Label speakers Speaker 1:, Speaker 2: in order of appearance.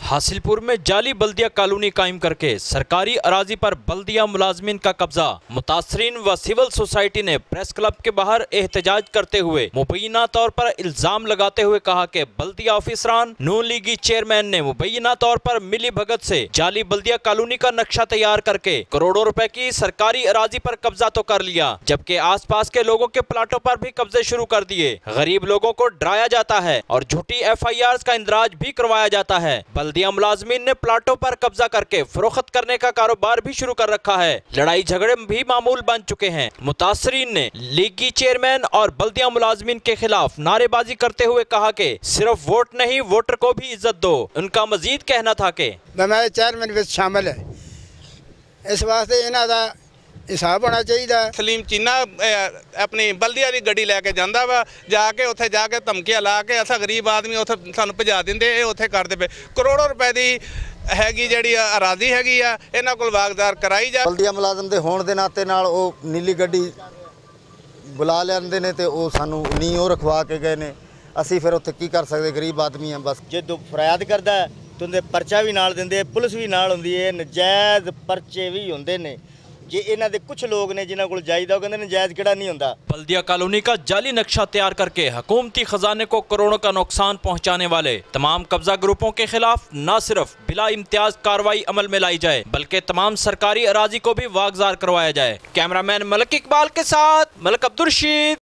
Speaker 1: हासिलपुर में जाली बल्दिया कॉलोनी कायम करके सरकारी अराजी पर बल्दिया मुलाजमीन का कब्जा। मुतासरीन व सिविल सोसाइटी ने प्रेस क्लब के बाहर एहतजाज करते हुए मुबैना तौर पर इल्जाम लगाते हुए कहा कि बल्दिया ऑफिसरान नून लीगी चेयरमैन ने मुबैना तौर पर मिली भगत से जाली बल्दिया कॉलोनी का नक्शा तैयार करके करोड़ों रुपए की सरकारी अराजी पर कब्जा तो कर लिया, जबकि आस पास के लोगों के प्लाटों पर भी कब्जे शुरू कर दिए। गरीब लोगों को डराया जाता है और झूठी FIRs का इंदराज भी करवाया जाता है। बल्दिया मुलाजमीन ने प्लाटों पर कब्जा करके फरोख्त करने का कारोबार भी शुरू कर रखा है। लड़ाई झगड़े भी मामूल बन चुके हैं। मुतासरीन ने लीगी चेयरमैन और बल्दिया मुलाजमीन के खिलाफ नारेबाजी करते हुए कहा कि सिर्फ वोट नहीं, वोटर को भी इज्जत दो। उनका मजीद कहना था कि
Speaker 2: चेयरमैन विच शामिल है, इस वास्ते इन्हां दा हिसाब होना चाहिए।
Speaker 3: सलीम चीना अपनी बल्दिया की गड्डी लैके जाता वा, जाके उत्थे जाके धमकियां ला के असा गरीब आदमी उत्थे सानू भजा देंदे, उत्थे करदे पे करोड़ों रुपए की हैगी जिहड़ी अराजी हैगी आ, इन्हां कोल वागदार कराई जा।
Speaker 4: बल्दिया मुलाजम दे होण दे नाते नाल ओह नीली गड्डी बुला लैंदे ने ते ओह सानू नी ओह रखवा के गए ने। असीं फिर उत्थे की कर सकदे, गरीब आदमी हैं। बस
Speaker 5: जे फरियाद करदा तो उंदे परचा भी नाल दिंदे, पुलिस भी नाल हुंदी है, नजायज़ परचे भी हुंदे ने। जे इन्हां दे कुछ लोग ने जिन्हां कोल जायदा वो कहंदे ने जायज़ किहड़ा नहीं हुंदा।
Speaker 1: बल्दिया कॉलोनी का जाली नक्शा तैयार करके हुकूमती खजाने को करोड़ों का नुकसान पहुंचाने वाले तमाम कब्जा ग्रुपों के खिलाफ न सिर्फ बिला इम्तियाज कार्रवाई अमल में लाई जाए, बल्कि तमाम सरकारी अराजी को भी वागजार करवाया जाए। कैमरामैन मलिक इकबाल के साथ मलिक अब्दुल रशीद।